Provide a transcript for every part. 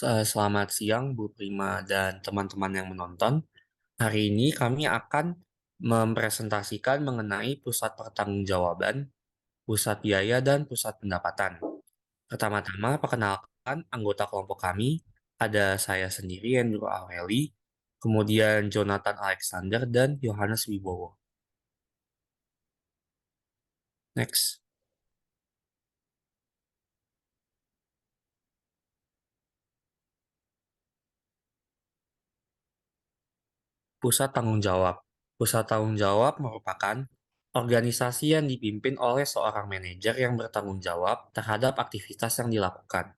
Selamat siang Bu Prima dan teman-teman yang menonton. Hari ini kami akan mempresentasikan mengenai pusat pertanggungjawaban, pusat biaya, dan pusat pendapatan. Pertama-tama, perkenalkan anggota kelompok kami. Ada saya sendiri, Andrew Aureli, kemudian Jonathan Alexander, dan Yohanes Wibowo. Next. Pusat tanggung jawab. Pusat tanggung jawab merupakan organisasi yang dipimpin oleh seorang manajer yang bertanggung jawab terhadap aktivitas yang dilakukan.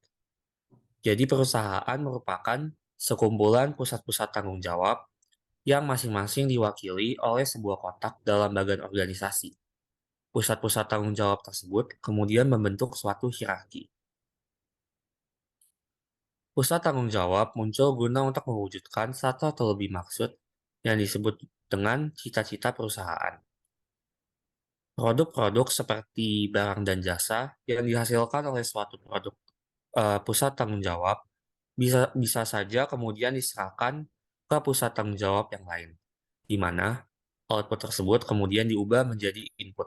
Jadi perusahaan merupakan sekumpulan pusat-pusat tanggung jawab yang masing-masing diwakili oleh sebuah kotak dalam bagian organisasi. Pusat-pusat tanggung jawab tersebut kemudian membentuk suatu hierarki. Pusat tanggung jawab muncul guna untuk mewujudkan satu atau lebih maksud yang disebut dengan cita-cita perusahaan. Produk-produk seperti barang dan jasa yang dihasilkan oleh suatu produk pusat tanggung jawab bisa bisa saja kemudian diserahkan ke pusat tanggung jawab yang lain, di mana output tersebut kemudian diubah menjadi input.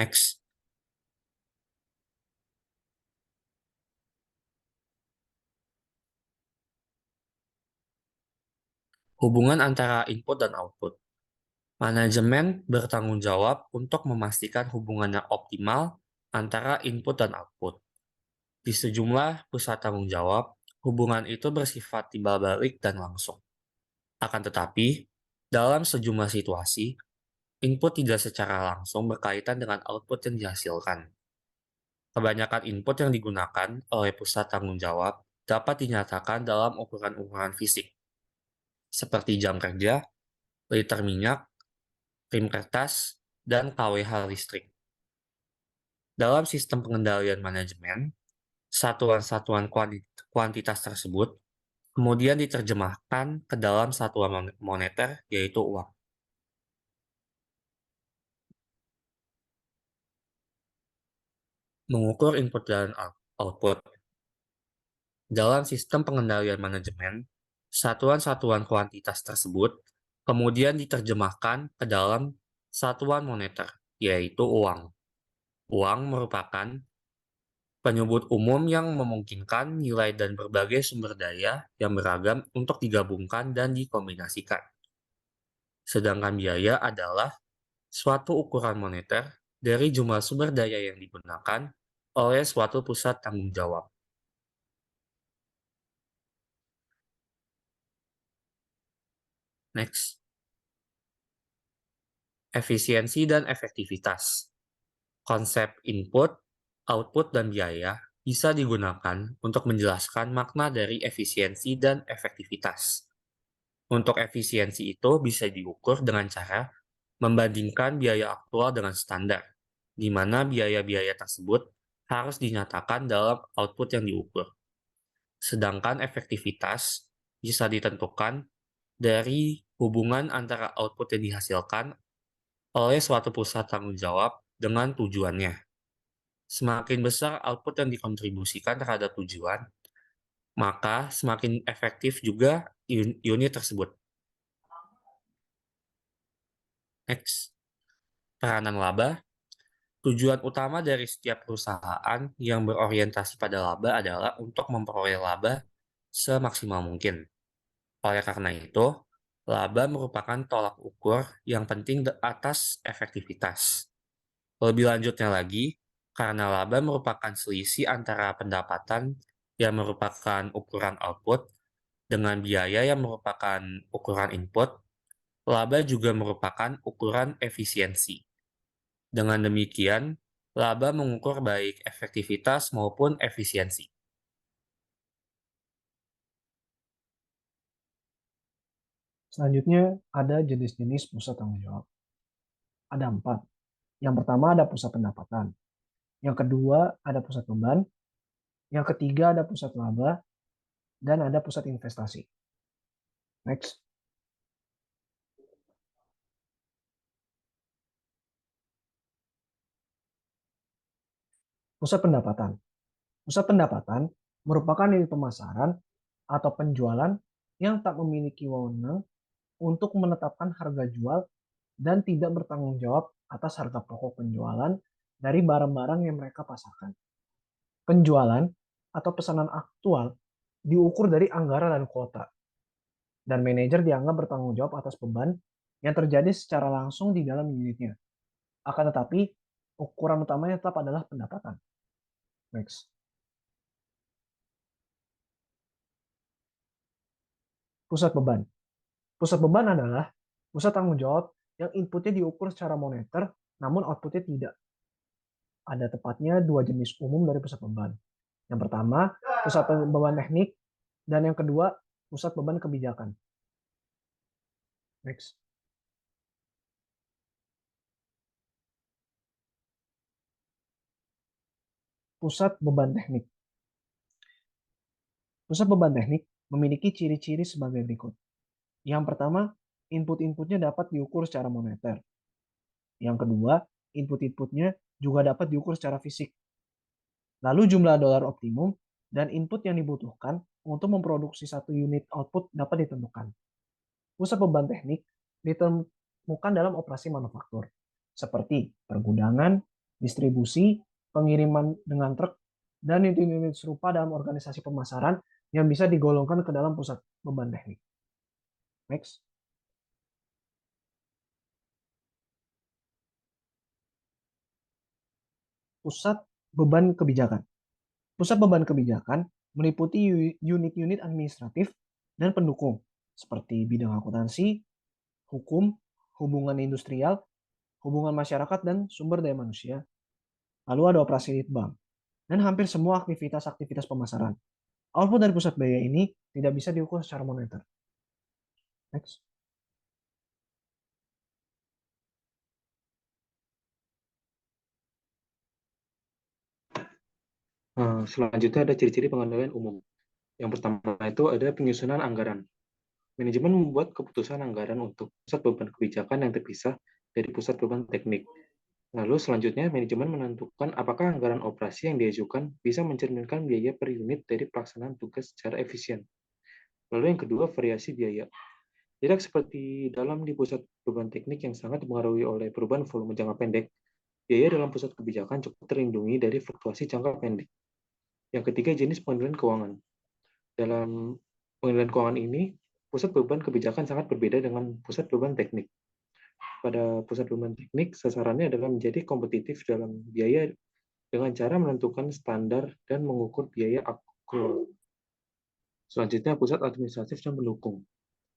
Next, hubungan antara input dan output. Manajemen bertanggung jawab untuk memastikan hubungan yang optimal antara input dan output. Di sejumlah pusat tanggung jawab, hubungan itu bersifat timbal balik dan langsung. Akan tetapi, dalam sejumlah situasi, input tidak secara langsung berkaitan dengan output yang dihasilkan. Kebanyakan input yang digunakan oleh pusat tanggung jawab dapat dinyatakan dalam ukuran-ukuran fisik, seperti jam kerja, liter minyak, krim kertas, dan kWh listrik. Dalam sistem pengendalian manajemen, satuan-satuan kuantitas tersebut kemudian diterjemahkan ke dalam satuan moneter, yaitu uang. Mengukur input dan output. Dalam sistem pengendalian manajemen, satuan-satuan kuantitas tersebut kemudian diterjemahkan ke dalam satuan moneter, yaitu uang. Uang merupakan penyebut umum yang memungkinkan nilai dan berbagai sumber daya yang beragam untuk digabungkan dan dikombinasikan. Sedangkan biaya adalah suatu ukuran moneter dari jumlah sumber daya yang digunakan oleh suatu pusat tanggung jawab. Next. Efisiensi dan efektivitas. Konsep input, output, dan biaya bisa digunakan untuk menjelaskan makna dari efisiensi dan efektivitas. Untuk efisiensi itu bisa diukur dengan cara membandingkan biaya aktual dengan standar, di mana biaya-biaya tersebut harus dinyatakan dalam output yang diukur. Sedangkan efektivitas bisa ditentukan dari hubungan antara output yang dihasilkan oleh suatu pusat tanggung jawab dengan tujuannya. Semakin besar output yang dikontribusikan terhadap tujuan, maka semakin efektif juga unit tersebut. Next, peranan laba. Tujuan utama dari setiap perusahaan yang berorientasi pada laba adalah untuk memperoleh laba semaksimal mungkin. Oleh karena itu, laba merupakan tolak ukur yang penting atas efektivitas. Lebih lanjutnya lagi, karena laba merupakan selisih antara pendapatan yang merupakan ukuran output dengan biaya yang merupakan ukuran input, laba juga merupakan ukuran efisiensi. Dengan demikian, laba mengukur baik efektivitas maupun efisiensi. Selanjutnya ada jenis-jenis pusat tanggung jawab. Ada 4. Yang pertama ada pusat pendapatan. Yang kedua ada pusat beban. Yang ketiga ada pusat laba. Dan ada pusat investasi. Next. Pusat pendapatan. Pusat pendapatan merupakan unit pemasaran atau penjualan yang tak memiliki wewenang untuk menetapkan harga jual dan tidak bertanggung jawab atas harga pokok penjualan dari barang-barang yang mereka pasarkan. Penjualan atau pesanan aktual diukur dari anggaran dan kuota, dan manajer dianggap bertanggung jawab atas beban yang terjadi secara langsung di dalam unitnya. Akan tetapi, ukuran utamanya tetap adalah pendapatan. Next. Pusat beban. Pusat beban adalah pusat tanggung jawab yang inputnya diukur secara moneter, namun outputnya tidak. Ada tepatnya dua jenis umum dari pusat beban. Yang pertama, pusat beban teknik, dan yang kedua, pusat beban kebijakan. Next. Pusat beban teknik. Pusat beban teknik memiliki ciri-ciri sebagai berikut. Yang pertama, input-inputnya dapat diukur secara moneter. Yang kedua, input-inputnya juga dapat diukur secara fisik. Lalu jumlah dolar optimum dan input yang dibutuhkan untuk memproduksi satu unit output dapat ditentukan. Pusat beban teknik ditemukan dalam operasi manufaktur, seperti pergudangan, distribusi, pengiriman dengan truk, dan unit-unit serupa dalam organisasi pemasaran yang bisa digolongkan ke dalam pusat beban teknik. Next. Pusat beban kebijakan. Pusat beban kebijakan meliputi unit-unit administratif dan pendukung, seperti bidang akuntansi, hukum, hubungan industrial, hubungan masyarakat, dan sumber daya manusia. Lalu ada operasi litbang, dan hampir semua aktivitas-aktivitas pemasaran. Output dari pusat biaya ini tidak bisa diukur secara moneter. Next. Selanjutnya ada ciri-ciri pengendalian umum. Yang pertama itu ada penyusunan anggaran. Manajemen membuat keputusan anggaran untuk pusat beban kebijakan yang terpisah dari pusat beban teknik. Lalu selanjutnya manajemen menentukan apakah anggaran operasi yang diajukan bisa mencerminkan biaya per unit dari pelaksanaan tugas secara efisien. Lalu yang kedua, variasi biaya. Tidak seperti dalam di pusat beban teknik yang sangat dipengaruhi oleh perubahan volume jangka pendek, biaya dalam pusat kebijakan cukup terlindungi dari fluktuasi jangka pendek. Yang ketiga, jenis pengendalian keuangan. Dalam pengendalian keuangan ini, pusat beban kebijakan sangat berbeda dengan pusat beban teknik. Pada pusat beban teknik, sasarannya adalah menjadi kompetitif dalam biaya dengan cara menentukan standar dan mengukur biaya akrual. Selanjutnya, pusat administratif dan pendukung.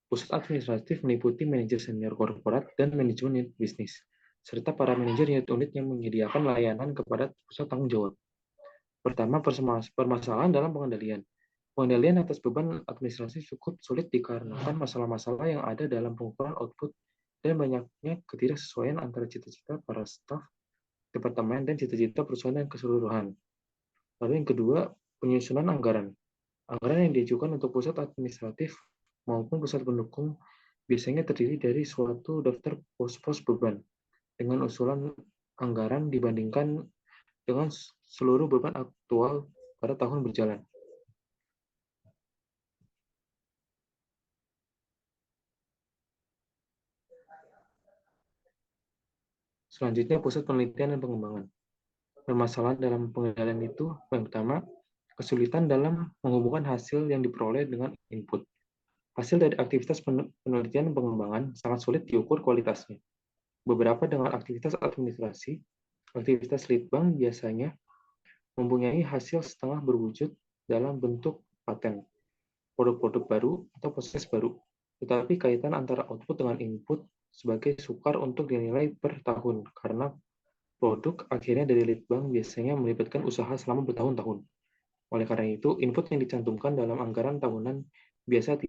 Pusat administratif meliputi manajer senior korporat dan manajemen unit bisnis, serta para manajer unit-unit yang menyediakan layanan kepada pusat tanggung jawab. Pertama, permasalahan dalam pengendalian. Pengendalian atas beban administrasi cukup sulit dikarenakan masalah-masalah yang ada dalam pengukuran output dan banyaknya ketidaksesuaian antara cita-cita para staf, departemen, dan cita-cita perusahaan yang keseluruhan. Lalu yang kedua, penyusunan anggaran. Anggaran yang diajukan untuk pusat administratif maupun pusat pendukung biasanya terdiri dari suatu daftar pos-pos beban dengan usulan anggaran dibandingkan dengan seluruh beban aktual pada tahun berjalan. Selanjutnya, pusat penelitian dan pengembangan. Permasalahan dalam pengendalian itu, yang pertama, kesulitan dalam menghubungkan hasil yang diperoleh dengan input. Hasil dari aktivitas penelitian dan pengembangan sangat sulit diukur kualitasnya. Beberapa dengan aktivitas administrasi, aktivitas litbang biasanya mempunyai hasil setengah berwujud dalam bentuk paten, produk-produk baru, atau proses baru. Tetapi kaitan antara output dengan input sebagai sukar untuk dinilai per tahun, karena produk akhirnya dari litbang biasanya melibatkan usaha selama bertahun-tahun. Oleh karena itu, input yang dicantumkan dalam anggaran tahunan biasa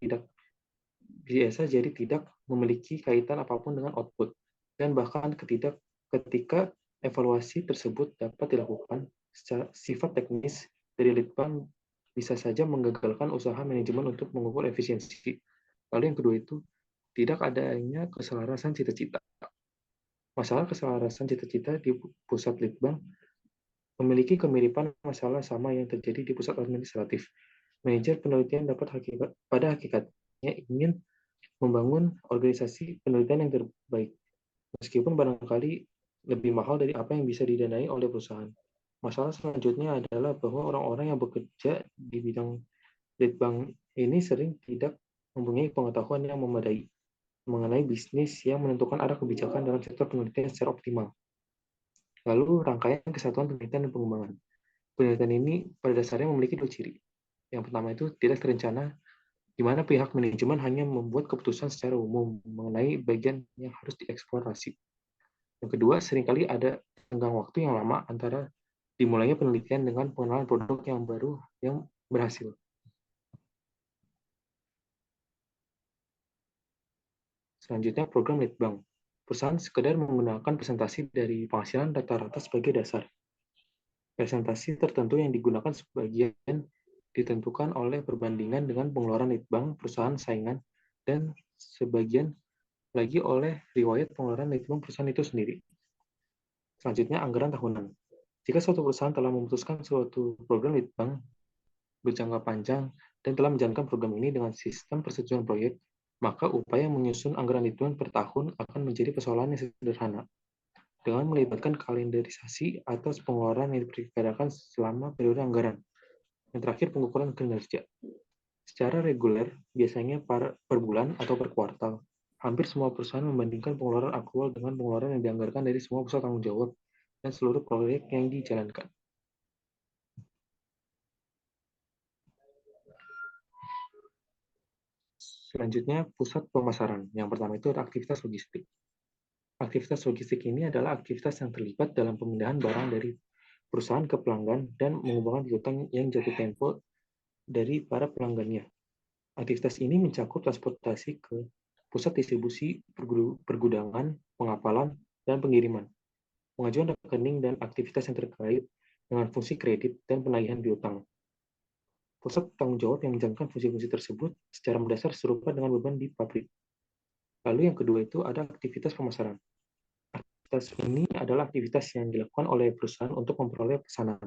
jadi tidak memiliki kaitan apapun dengan output, dan bahkan ketika evaluasi tersebut dapat dilakukan secara sifat teknis dari litbang bisa saja menggagalkan usaha manajemen untuk mengukur efisiensi. Lalu yang kedua itu, tidak adanya keselarasan cita-cita. Masalah keselarasan cita-cita di pusat litbang memiliki kemiripan masalah sama yang terjadi di pusat administratif. Manajer penelitian pada hakikatnya ingin membangun organisasi penelitian yang terbaik, meskipun barangkali lebih mahal dari apa yang bisa didanai oleh perusahaan. Masalah selanjutnya adalah bahwa orang-orang yang bekerja di bidang Litbang ini sering tidak mempunyai pengetahuan yang memadai mengenai bisnis yang menentukan arah kebijakan dalam sektor penelitian secara optimal. Lalu, rangkaian kesatuan penelitian dan pengembangan. Penelitian ini pada dasarnya memiliki dua ciri. Yang pertama itu tidak terencana, di mana pihak manajemen hanya membuat keputusan secara umum mengenai bagian yang harus dieksplorasi. Yang kedua, seringkali ada tenggang waktu yang lama antara dimulainya penelitian dengan pengenalan produk yang baru yang berhasil. Selanjutnya, program Litbang. Perusahaan sekedar menggunakan presentasi dari penghasilan rata-rata sebagai dasar. Presentasi tertentu yang digunakan sebagian ditentukan oleh perbandingan dengan pengeluaran Litbang perusahaan saingan dan sebagian lagi oleh riwayat pengeluaran Litbang perusahaan itu sendiri. Selanjutnya, anggaran tahunan. Jika suatu perusahaan telah memutuskan suatu program Litbang berjangka panjang dan telah menjalankan program ini dengan sistem persetujuan proyek, maka upaya menyusun anggaran Litbang per tahun akan menjadi persoalan yang sederhana, dengan melibatkan kalenderisasi atas pengeluaran yang diperkirakan selama periode anggaran. Yang terakhir, pengukuran kinerja. Secara reguler, biasanya per bulan atau per kuartal, hampir semua perusahaan membandingkan pengeluaran aktual dengan pengeluaran yang dianggarkan dari semua pusat tanggung jawab dan seluruh proyek yang dijalankan. Selanjutnya, pusat pemasaran. Yang pertama itu adalah aktivitas logistik. Aktivitas logistik ini adalah aktivitas yang terlibat dalam pemindahan barang dari perusahaan ke pelanggan dan mengembangkan piutang yang jatuh tempo dari para pelanggannya. Aktivitas ini mencakup transportasi ke pusat distribusi, pergudangan, pengapalan, dan pengiriman, pengajuan rekening, dan aktivitas yang terkait dengan fungsi kredit dan penagihan piutang. Pusat tanggung jawab yang menjalankan fungsi-fungsi tersebut secara mendasar serupa dengan beban di pabrik. Lalu yang kedua itu ada aktivitas pemasaran. Aktivitas ini adalah aktivitas yang dilakukan oleh perusahaan untuk memperoleh pesanan.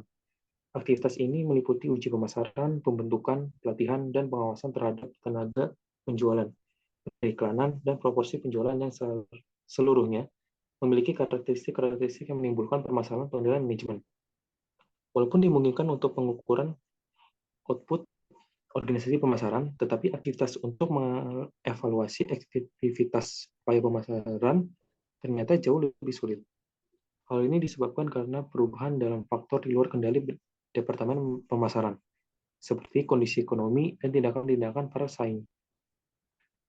Aktivitas ini meliputi uji pemasaran, pembentukan, pelatihan, dan pengawasan terhadap tenaga penjualan, periklanan, dan proporsi penjualan yang seluruhnya memiliki karakteristik-karakteristik yang menimbulkan permasalahan pengendalian manajemen. Walaupun dimungkinkan untuk pengukuran output organisasi pemasaran, tetapi aktivitas untuk mengevaluasi aktivitas upaya pemasaran ternyata jauh lebih sulit. Hal ini disebabkan karena perubahan dalam faktor di luar kendali Departemen Pemasaran, seperti kondisi ekonomi dan tindakan-tindakan para saing,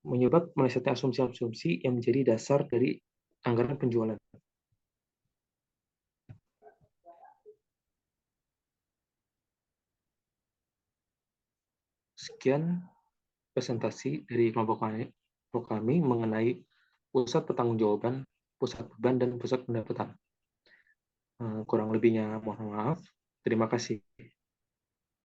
menyebabkan melesetnya asumsi-asumsi yang menjadi dasar dari anggaran penjualan. Sekian presentasi dari kelompok kami mengenai pusat pertanggungjawaban, pusat beban, dan pusat pendapatan. Kurang lebihnya mohon maaf. Terima kasih.